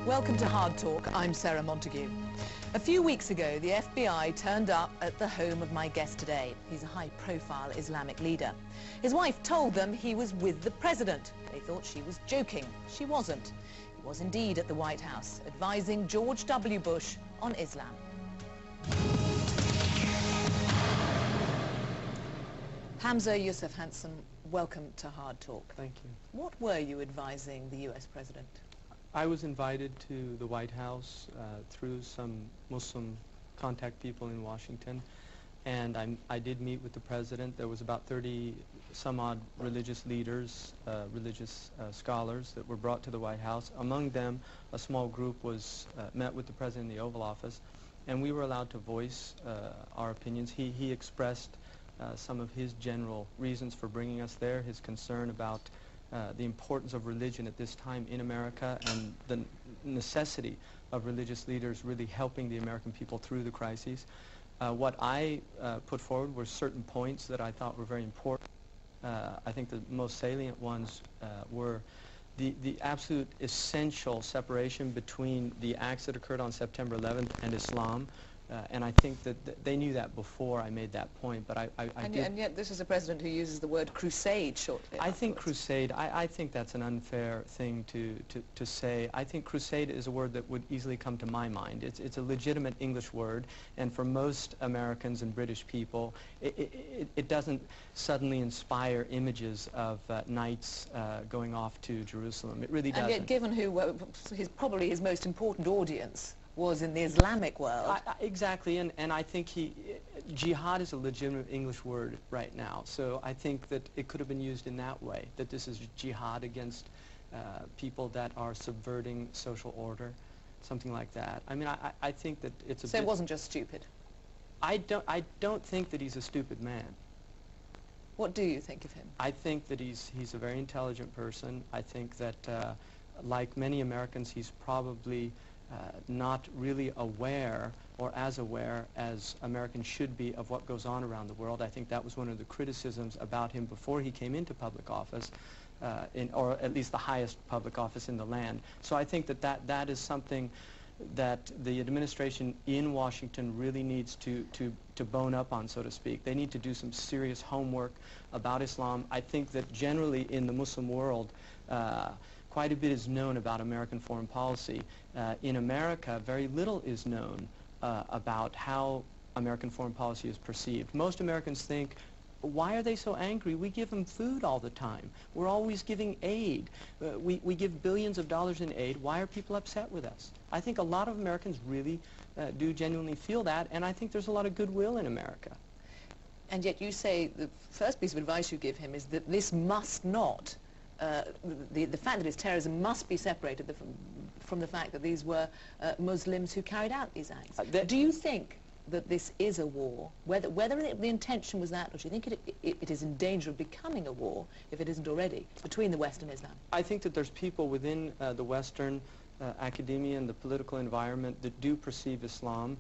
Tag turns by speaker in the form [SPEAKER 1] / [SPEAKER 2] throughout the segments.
[SPEAKER 1] Welcome to Hard Talk. I'm Sarah Montague. A few weeks ago, the FBI turned up at the home of my guest today. He's a high-profile Islamic leader. His wife told them he was with the president. They thought she was joking. She wasn't. He was indeed at the White House, advising George W. Bush on Islam. Hamza Yusuf, welcome to Hard Talk.
[SPEAKER 2] Thank you.
[SPEAKER 1] What were you advising the US president?
[SPEAKER 2] I was invited to the White House through some Muslim contact people in Washington, and I did meet with the president. There was about 30 some odd religious leaders, religious scholars that were brought to the White House. Among them, a small group was met with the president in the Oval Office, and we were allowed to voice our opinions. He expressed some of his general reasons for bringing us there, his concern about the importance of religion at this time in America and the necessity of religious leaders really helping the American people through the crises. What I put forward were certain points that I thought were very important. I think the most salient ones were the absolute essential separation between the acts that occurred on September 11th and Islam. And I think that they knew that before I made that point, but
[SPEAKER 1] and yet this is a president who uses the word crusade shortly
[SPEAKER 2] I think crusade, I think that's an unfair thing to say. I think crusade is a word that would easily come to my mind. It's a legitimate English word, and for most Americans and British people, it doesn't suddenly inspire images of knights going off to Jerusalem. It really doesn't.
[SPEAKER 1] And yet, given who probably his most important audience was in the Islamic world.
[SPEAKER 2] Exactly, and I think jihad is a legitimate English word right now, so I think that it could have been used in that way, that this is jihad against people that are subverting social order, something like that. I mean, I think that it's a
[SPEAKER 1] So it wasn't just stupid?
[SPEAKER 2] I don't think that he's a stupid man.
[SPEAKER 1] What do you think of him?
[SPEAKER 2] I think that he's a very intelligent person. I think that, like many Americans, he's probably not really aware or as aware as Americans should be of what goes on around the world. I think that was one of the criticisms about him before he came into public office, or at least the highest public office in the land. So I think that is something that the administration in Washington really needs to bone up on, so to speak. They need to do some serious homework about Islam. I think that generally in the Muslim world, quite a bit is known about American foreign policy. In America, very little is known about how American foreign policy is perceived. Most Americans think, why are they so angry? We give them food all the time. We're always giving aid. We give billions of dollars in aid. Why are people upset with us? I think a lot of Americans really do genuinely feel that, and I think there's a lot of goodwill in America.
[SPEAKER 1] And yet you say the first piece of advice you give him is that this must not the fact that it's terrorism must be separated from the fact that these were Muslims who carried out these acts. Do you think that this is a war, whether the intention was that, or do you think it is in danger of becoming a war, if it isn't already, between the West and Islam?
[SPEAKER 2] I think that there's people within the Western academia and the political environment that do perceive Islam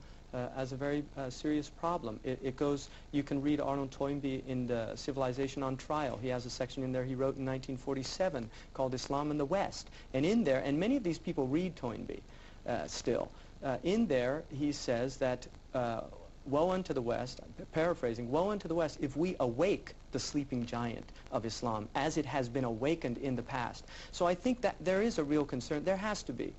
[SPEAKER 2] as a very serious problem. It goes, you can read Arnold Toynbee in the Civilization on Trial. He has a section in there he wrote in 1947 called Islam in the West. And in there, and many of these people read Toynbee still, in there he says that woe unto the West, paraphrasing, woe unto the West if we awake the sleeping giant of Islam as it has been awakened in the past. So I think that there is a real concern. There has to be.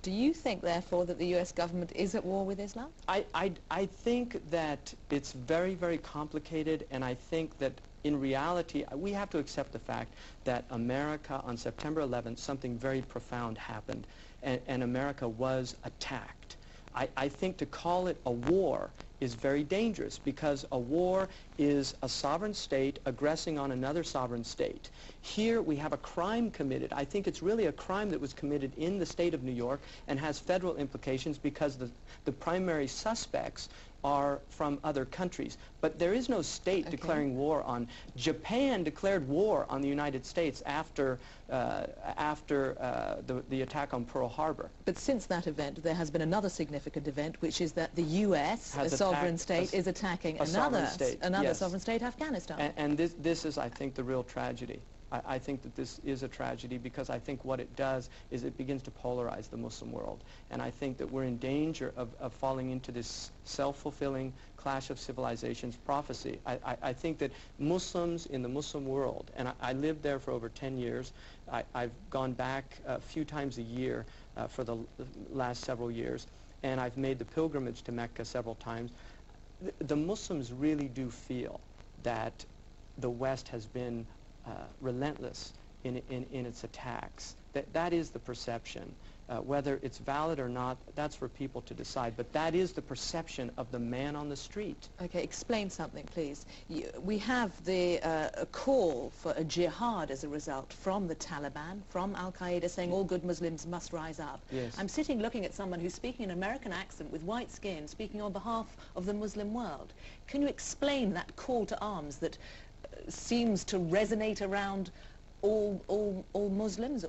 [SPEAKER 1] Do you think, therefore, that the U.S. government is at war with Islam?
[SPEAKER 2] I think that it's very, very complicated, and I think that in reality, we have to accept the fact that America, on September 11th, something very profound happened, and America was attacked. I think to call it a war is very dangerous, because a war is a sovereign state aggressing on another sovereign state. Here we have a crime committed. I think it's really a crime that was committed in the state of New York and has federal implications because the primary suspects are from other countries. But there is no state declaring war on. Japan declared war on the United States after the attack on Pearl Harbor.
[SPEAKER 1] But since that event, there has been another significant event, which is that the U.S., a sovereign state, is attacking another sovereign state, Afghanistan.
[SPEAKER 2] And this is, I think, the real tragedy. I think that this is a tragedy because I think what it does is it begins to polarize the Muslim world. And I think that we're in danger of falling into this self-fulfilling clash of civilizations prophecy. I think that Muslims in the Muslim world, and I lived there for over 10 years, I've gone back a few times a year for the last several years, and I've made the pilgrimage to Mecca several times. The Muslims really do feel that the West has been relentless in its attacks. That is the perception. Whether it's valid or not, that's for people to decide. But that is the perception of the man on the street.
[SPEAKER 1] Okay, explain something, please. We have the a call for a jihad as a result from the Taliban, from Al-Qaeda, saying all good Muslims must rise up.
[SPEAKER 2] Yes.
[SPEAKER 1] I'm sitting looking at someone who's speaking an American accent with white skin, speaking on behalf of the Muslim world. Can you explain that call to arms that seems to resonate around all Muslims?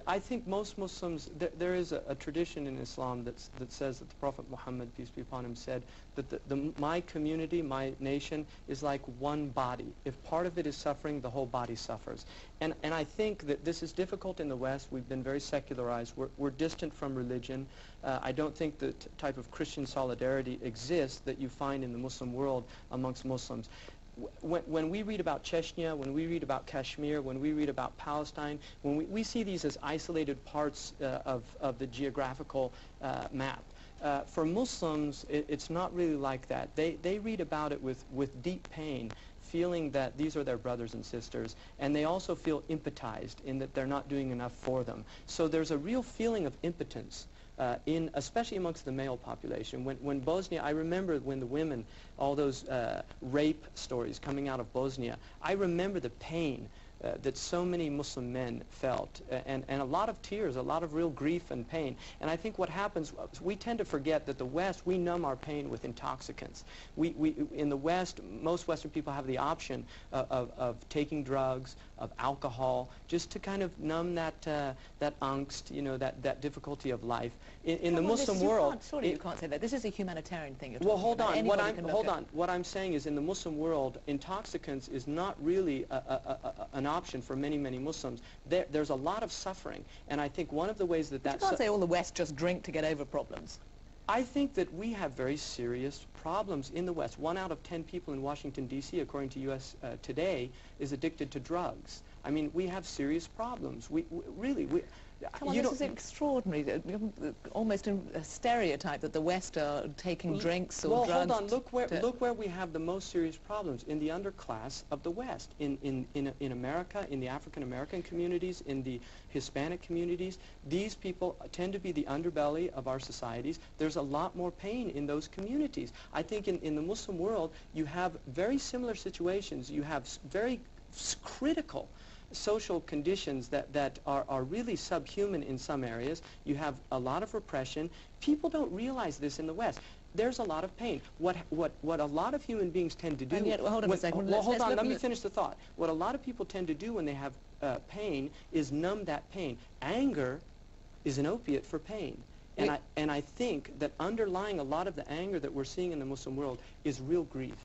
[SPEAKER 2] I think most Muslims, there is a tradition in Islam that says that the Prophet Muhammad, peace be upon him, said that my community, my nation, is like one body. If part of it is suffering, the whole body suffers. And I think that this is difficult in the West. We've been very secularized. We're distant from religion. I don't think the type of Christian solidarity exists that you find in the Muslim world amongst Muslims. When we read about Chechnya, when we read about Kashmir, when we read about Palestine, when we see these as isolated parts of the geographical map. For Muslims, it's not really like that. They read about it with deep pain, feeling that these are their brothers and sisters, and they also feel impotized in that they're not doing enough for them. So there's a real feeling of impotence. Especially amongst the male population. When Bosnia, I remember when the women, all those rape stories coming out of Bosnia, I remember the pain that so many Muslim men felt, and a lot of tears, a lot of real grief and pain. And I think what happens, we tend to forget that the West, we numb our pain with intoxicants. In the West, most Western people have the option of taking drugs, of alcohol, just to kind of numb that angst, you know, that difficulty of life. In the Muslim world,
[SPEAKER 1] surely you can't say that. This is a humanitarian thing.
[SPEAKER 2] Well, hold on. What I'm saying is, in the Muslim world, intoxicants is not really an option for many Muslims. There's a lot of suffering, and I think one of the ways that
[SPEAKER 1] you can't say all the West just drink to get over problems.
[SPEAKER 2] I think that we have very serious problems in the West. 1 out of 10 people in Washington, D.C., according to U.S. Today, is addicted to drugs. I mean, we have serious problems.
[SPEAKER 1] Come on, this is extraordinary. Almost a stereotype that the West are taking drinks or drugs.
[SPEAKER 2] Well, hold on. Look where we have the most serious problems, in the underclass of the West, in America, in the African American communities, in the Hispanic communities. These people tend to be the underbelly of our societies. There's a lot more pain in those communities. I think in the Muslim world, you have very similar situations. You have very critical social conditions that are really subhuman in some areas. You have a lot of repression. People don't realize this in the West. There's a lot of pain. What a lot of human beings tend to do...
[SPEAKER 1] And yet, well, hold on a second.
[SPEAKER 2] Well, hold on. Let me finish the thought. What a lot of people tend to do when they have pain is numb that pain. Anger is an opiate for pain. And I think that underlying a lot of the anger that we're seeing in the Muslim world is real grief.